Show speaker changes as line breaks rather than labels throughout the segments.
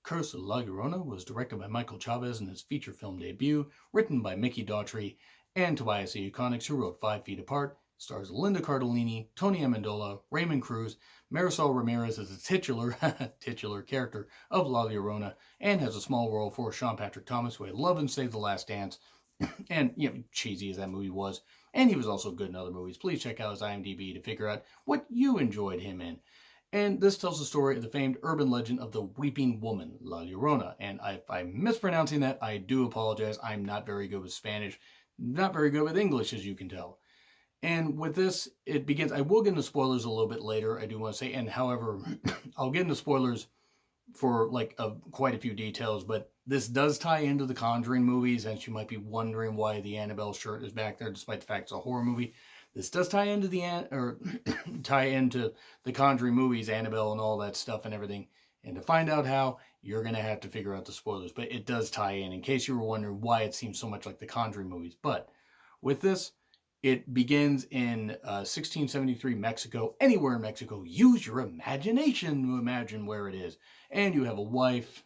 Curse of La Llorona was directed by Michael Chavez in his feature film debut, written by Mickey Daughtry and Tobias A. Euconics, who wrote 5 Feet Apart. Stars Linda Cardellini, Tony Amendola, Raymond Cruz, Marisol Ramirez as the titular character of La Llorona, and has a small role for Sean Patrick Thomas, who I love in Save the Last Dance. And, cheesy as that movie was, and he was also good in other movies. Please check out his IMDb to figure out what you enjoyed him in. And this tells the story of the famed urban legend of the Weeping Woman, La Llorona. And if I'm mispronouncing that, I do apologize. I'm not very good with Spanish, not very good with English, as you can tell. And with this, it begins. I will get into spoilers a little bit later, I do want to say. And however, I'll get into spoilers for quite a few details, but this does tie into the Conjuring movies, and you might be wondering why the Annabelle shirt is back there, despite the fact it's a horror movie. This does tie into tie into the Conjuring movies, Annabelle and all that stuff and everything. And to find out how, you're going to have to figure out the spoilers. But it does tie in case you were wondering why it seems so much like the Conjuring movies. But with this, it begins in 1673 Mexico. Anywhere in Mexico, use your imagination to imagine where it is. And you have a wife,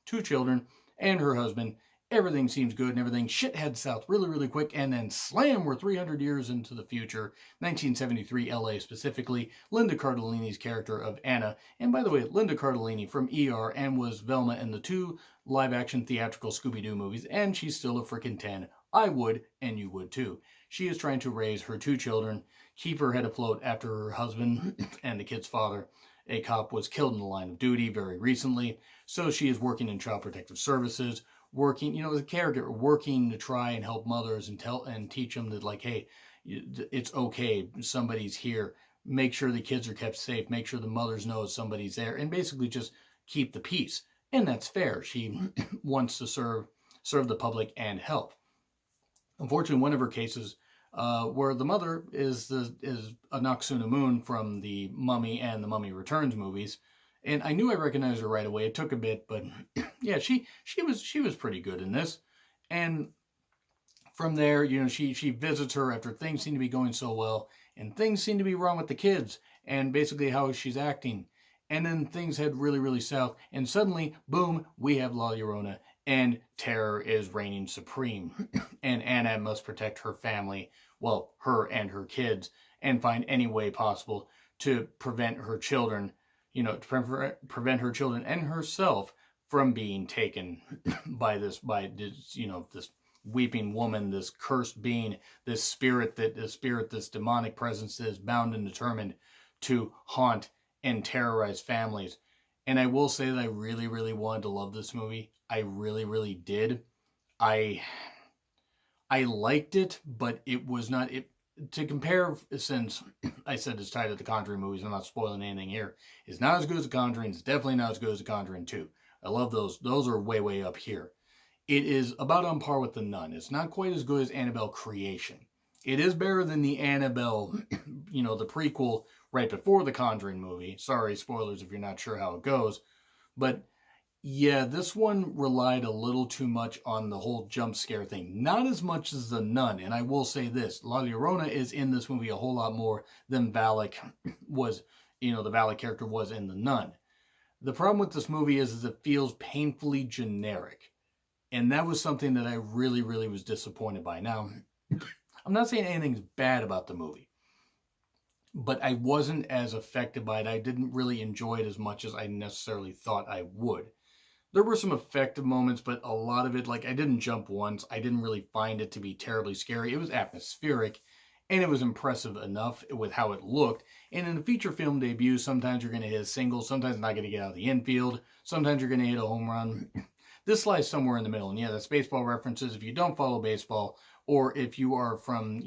2 children, and her husband. Everything seems good and everything. Shit heads south really, really quick. And then slam, we're 300 years into the future. 1973 LA specifically. Linda Cardellini's character of Anna. And by the way, Linda Cardellini from ER and was Velma in the 2 live-action theatrical Scooby-Doo movies. And she's still a frickin' 10. I would, and you would too. She is trying to raise her 2 children, keep her head afloat after her husband and the kid's father, a cop, was killed in the line of duty very recently. So she is working in Child Protective Services, working, as a caregiver, working to try and help mothers and teach them that, like, hey, it's okay, somebody's here. Make sure the kids are kept safe. Make sure the mothers know somebody's there, and basically just keep the peace. And that's fair. She wants to serve the public and help. Unfortunately, one of her cases, where the mother is a Noxuna Moon from the Mummy and the Mummy Returns movies, and I knew I recognized her right away. It took a bit, but yeah, she was pretty good in this. And from there, she visits her after things seem to be going so well, and things seem to be wrong with the kids, and basically how she's acting. And then things head really, really south, and suddenly, boom, we have La Llorona, and terror is reigning supreme. And Anna must protect her family, well, her and her kids, and find any way possible to prevent her children, to prevent her children and herself from being taken by this weeping woman, this cursed being, this spirit, this demonic presence that is bound and determined to haunt and terrorize families. And I will say that I really, really wanted to love this movie. I really, really did. I liked it, but it was not it to compare, since I said it's tied to the Conjuring movies. I'm not spoiling anything here. It's not as good as the Conjuring. It's definitely not as good as the Conjuring 2. I love those. Those are way, way up here. It is about on par with The Nun. It's not quite as good as Annabelle Creation. It is better than the Annabelle, the prequel right before the Conjuring movie. Sorry, spoilers if you're not sure how it goes. But yeah, this one relied a little too much on the whole jump scare thing. Not as much as The Nun. And I will say this, La Llorona is in this movie a whole lot more than Valak was, the Valak character was in The Nun. The problem with this movie is it feels painfully generic. And that was something that I really, really was disappointed by. Now, I'm not saying anything's bad about the movie, but I wasn't as affected by it. I didn't really enjoy it as much as I necessarily thought I would. There were some effective moments, but a lot of it, I didn't jump once. I didn't really find it to be terribly scary. It was atmospheric, and it was impressive enough with how it looked. And in a feature film debut, sometimes you're going to hit a single, sometimes not going to get out of the infield, sometimes you're going to hit a home run. This lies somewhere in the middle. And yeah, that's baseball references. If you don't follow baseball, or if you are from,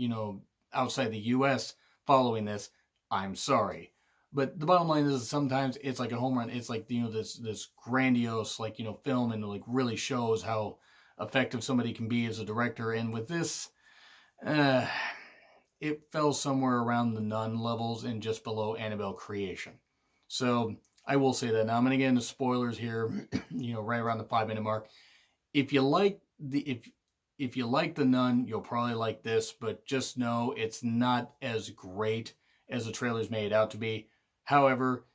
outside the U.S. following this, I'm sorry. But the bottom line is sometimes it's like a home run. It's like, this grandiose, film, and really shows how effective somebody can be as a director. And with this, it fell somewhere around the Nun levels and just below Annabelle Creation. So I will say that. Now I'm going to get into spoilers here, right around the 5-minute mark. If you like if you like The Nun, you'll probably like this, but just know it's not as great as the trailers made it out to be. However,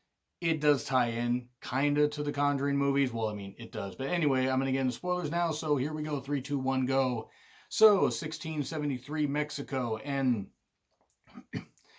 it does tie in kind of to the Conjuring movies. Well, I mean, it does. But anyway, I'm going to get into spoilers now. So here we go. 3, 2, 1, go. So 1673 Mexico, and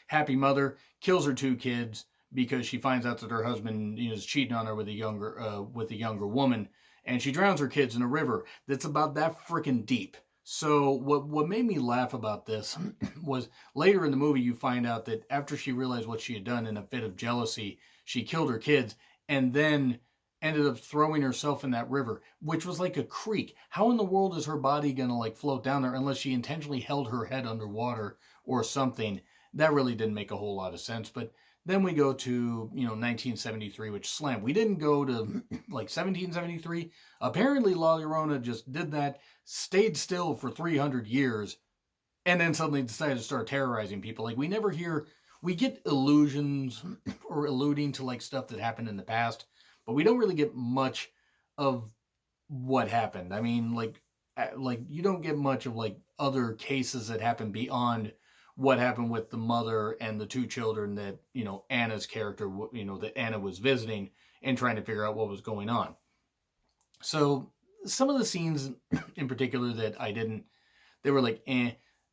happy mother kills her 2 kids because she finds out that her husband is cheating on her with a younger woman, and she drowns her kids in a river that's about that freaking deep. So what made me laugh about this was later in the movie you find out that after she realized what she had done in a fit of jealousy, she killed her kids and then ended up throwing herself in that river, which was like a creek. How in the world is her body gonna like float down there unless she intentionally held her head underwater or something? That really didn't make a whole lot of sense. But then we go to 1973, which slammed. We didn't go to like 1773. Apparently, La Llorona just did that, stayed still for 300 years, and then suddenly decided to start terrorizing people. Like we never hear, we get illusions or alluding to like stuff that happened in the past, but we don't really get much of what happened. I mean, like you don't get much of like other cases that happen beyond what happened with the mother and the 2 children that Anna's character that Anna was visiting and trying to figure out what was going on. So some of the scenes in particular that they were like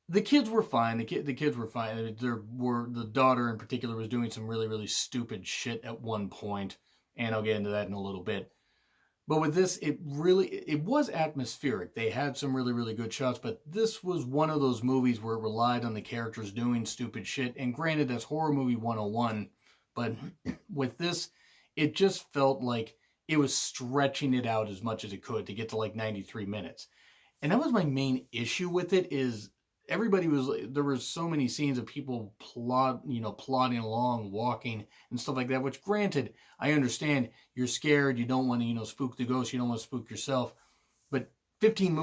the kids were fine. The kids were fine. The daughter in particular was doing some really really stupid shit at one point, and I'll get into that in a little bit. But with this, it was atmospheric. They had some really, really good shots, but this was one of those movies where it relied on the characters doing stupid shit. And granted, that's horror movie 101, but with this, it just felt like it was stretching it out as much as it could to get to like 93 minutes. And that was my main issue with it is there were so many scenes of people plodding along, walking and stuff like that, which granted, I understand you're scared, you don't want to, spook the ghost, you don't want to spook yourself. But 15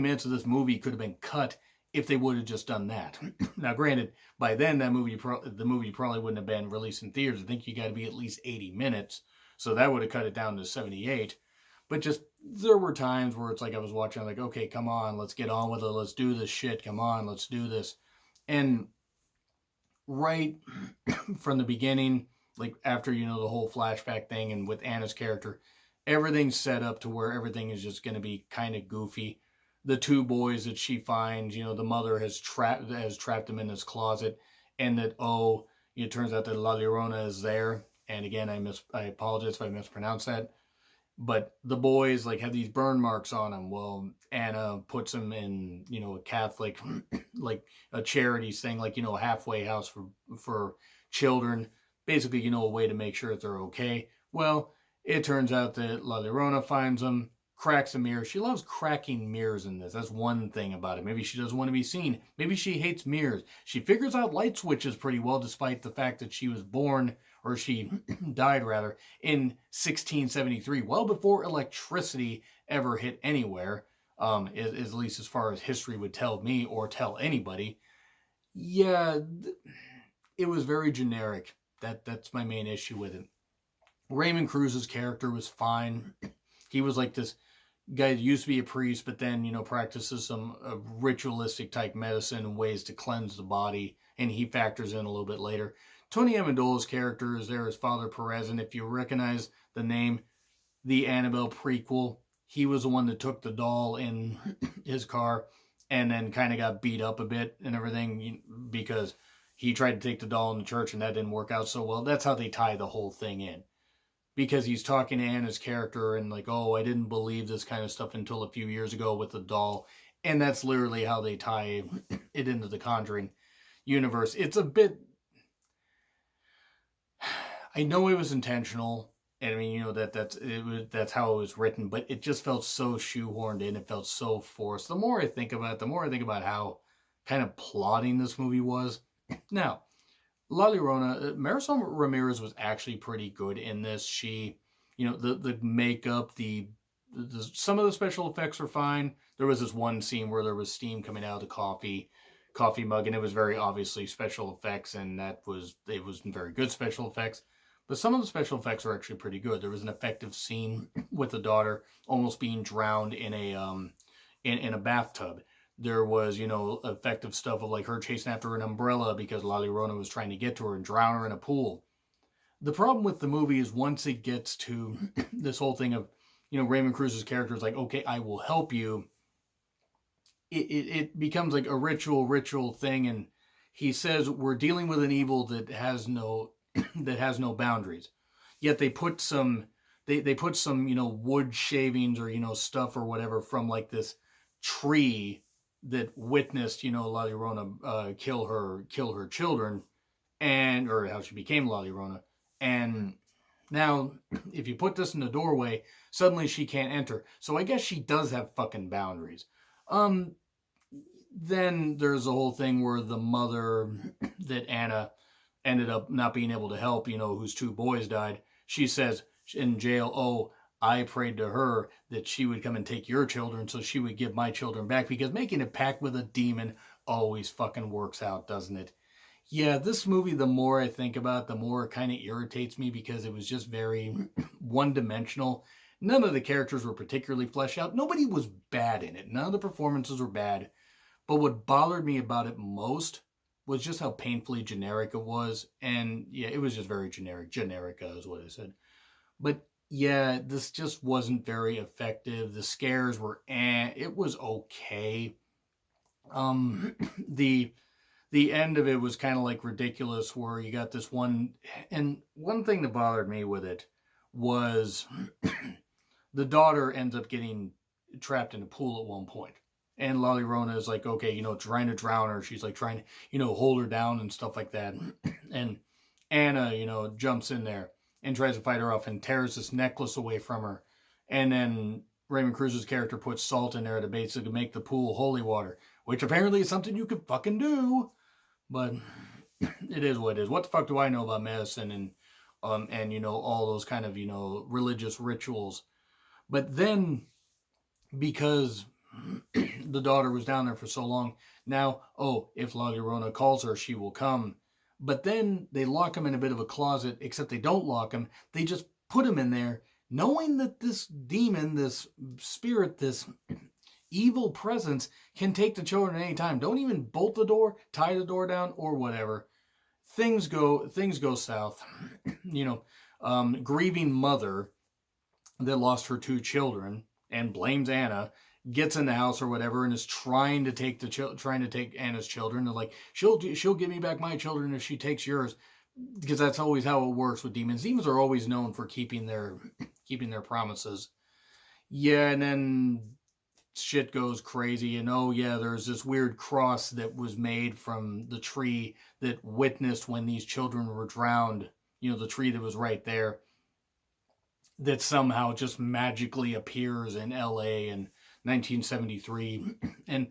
minutes of this movie could have been cut if they would have just done that. Now, granted, by then the movie probably wouldn't have been released in theaters. I think you got to be at least 80 minutes. So that would have cut it down to 78. But just, there were times where it's like I was watching, like, okay, come on, let's get on with it. Let's do this shit. Come on, let's do this. And right from the beginning, like after, the whole flashback thing and with Anna's character, everything's set up to where everything is just going to be kind of goofy. The 2 boys that she finds, the mother has trapped them in this closet, and that, it turns out that La Llorona is there. And again, I apologize if I mispronounced that. But the boys like have these burn marks on them. Well, Anna puts them in, a Catholic, like a charities thing, like, a halfway house for children. Basically, a way to make sure that they're okay. Well, it turns out that La Llorona finds them, cracks a mirror. She loves cracking mirrors in this. That's one thing about it. Maybe she doesn't want to be seen. Maybe she hates mirrors. She figures out light switches pretty well, despite the fact that she was born, or she died rather, in 1673, well before electricity ever hit anywhere, at least as far as history would tell me or tell anybody. Yeah, it was very generic. That's my main issue with it. Raymond Cruz's character was fine. He was like this guy that used to be a priest, but then, practices some ritualistic type medicine and ways to cleanse the body, and he factors in a little bit later. Tony Amendola's character is there as Father Perez, and if you recognize the name, the Annabelle prequel, he was the one that took the doll in his car and then kind of got beat up a bit and everything because he tried to take the doll in the church and that didn't work out so well. That's how they tie the whole thing in. Because he's talking to Anna's character and like, oh, I didn't believe this kind of stuff until a few years ago with the doll. And that's literally how they tie it into the Conjuring universe. It's a bit... I know it was intentional, and I mean, that's how it was written, but it just felt so shoehorned in. It felt so forced. The more I think about it, how kind of plotting this movie was. Now, La Llorona, Marisol Ramirez was actually pretty good in this. She, the makeup, some of the special effects were fine. There was this one scene where there was steam coming out of the coffee mug, and it was very obviously special effects, and it was very good special effects. But some of the special effects were actually pretty good. There was an effective scene with the daughter almost being drowned in a bathtub. There was, effective stuff of like her chasing after an umbrella because La Llorona was trying to get to her and drown her in a pool. The problem with the movie is once it gets to this whole thing of, Raymond Cruz's character is like, okay, I will help you. It becomes like a ritual thing, and he says we're dealing with an evil that has no that has no boundaries. Yet they put some they put some wood shavings or stuff or whatever from like this tree that witnessed La Llorona kill her children, and or how she became La Llorona. And now if you put this in the doorway, suddenly she can't enter. So I guess she does have fucking boundaries. Then there's a whole thing where the mother that Anna ended up not being able to help, whose two boys died, she says in jail, oh, I prayed to her that she would come and take your children so she would give my children back, because making a pact with a demon always fucking works out, doesn't it? Yeah, this movie, the more I think about it, the more it kind of irritates me, because it was just very one-dimensional. None of the characters were particularly fleshed out. Nobody was bad in it. None of the performances were bad. But what bothered me about it most was just how painfully generic it was. And yeah, it was just very generic. Generica is what I said. But yeah, this just wasn't very effective. The scares were it was okay. The end of it was kind of like ridiculous, where you got this one, and one thing that bothered me with it was the daughter ends up getting trapped in a pool at one point. And La Llorona is like, okay, trying to drown her. She's like trying to, hold her down and stuff like that. And Anna, jumps in there and tries to fight her off and tears this necklace away from her. And then Raymond Cruz's character puts salt in there to basically make the pool holy water, which apparently is something you could fucking do. But it is what it is. What the fuck do I know about medicine and all those kind of, religious rituals? But then, because the daughter was down there for so long, now, if La Llorona calls her, she will come. But then they lock him in a bit of a closet, except they don't lock him. They just put him in there, knowing that this demon, this spirit, this evil presence can take the children at any time. Don't even bolt the door, tie the door down, or whatever. Things go south. Grieving mother that lost her two children and blames Anna gets in the house or whatever and is trying to take Anna's children. They're like, she'll give me back my children if she takes yours, because that's always how it works with demons. Demons are always known for keeping their promises. Yeah, and then shit goes crazy, and there's this weird cross that was made from the tree that witnessed when these children were drowned. The tree that was right there, that somehow just magically appears in LA in 1973 and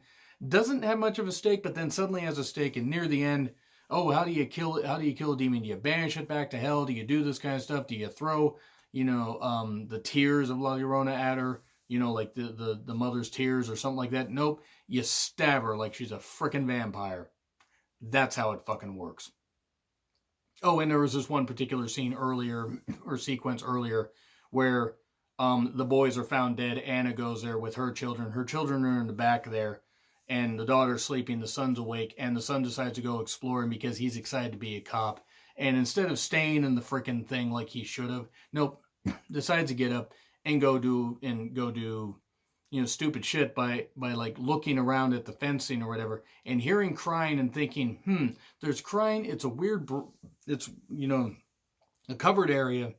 doesn't have much of a stake, but then suddenly has a stake. And near the end, how do you kill a demon? Do you banish it back to hell? Do you do this kind of stuff? Do you throw the tears of La Llorona at her, like the mother's tears or something like that? Nope, you stab her like she's a frickin' vampire. That's how it fucking works. And there was this one particular scene earlier, or sequence earlier, where the boys are found dead. Anna goes there with her children. Her children are in the back there, and the daughter's sleeping. The son's awake, and the son decides to go exploring because he's excited to be a cop. And instead of staying in the frickin' thing like he should have, nope, decides to get up and go do stupid shit by like looking around at the fencing or whatever and hearing crying and thinking, there's crying. It's a weird, it's a covered area,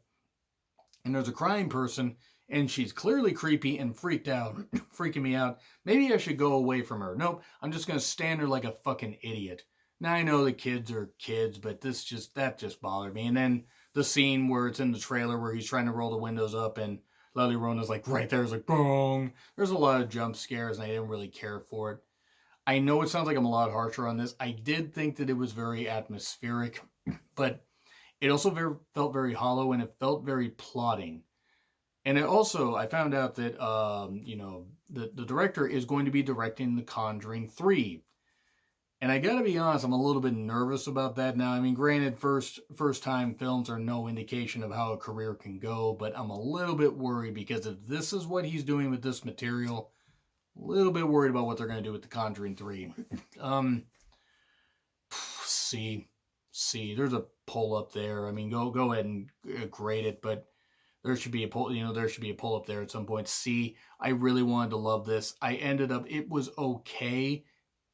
and there's a crying person, and she's clearly creepy and freaking me out. Maybe I should go away from her. Nope, I'm just going to stand there like a fucking idiot. Now, I know the kids are kids, but that just bothered me. And then the scene where it's in the trailer where he's trying to roll the windows up, and La Llorona's like right there. It's like, boom. There's a lot of jump scares, and I didn't really care for it. I know it sounds like I'm a lot harsher on this. I did think that it was very atmospheric, but it also felt very hollow, and it felt very plotting. And I found out that, the director is going to be directing The Conjuring 3. And I gotta be honest, I'm a little bit nervous about that now. I mean, granted, first time films are no indication of how a career can go, but I'm a little bit worried, because if this is what he's doing with this material, a little bit worried about what they're going to do with The Conjuring 3. C. There's a poll up there. I mean, go ahead and grade it, but there should be a poll. There should be a poll up there at some point. C. I really wanted to love this. It was okay.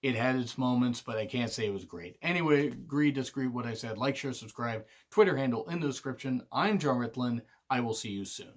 It had its moments, but I can't say it was great. Anyway, agree, disagree with what I said. Like, share, subscribe. Twitter handle in the description. I'm John Ritlin. I will see you soon.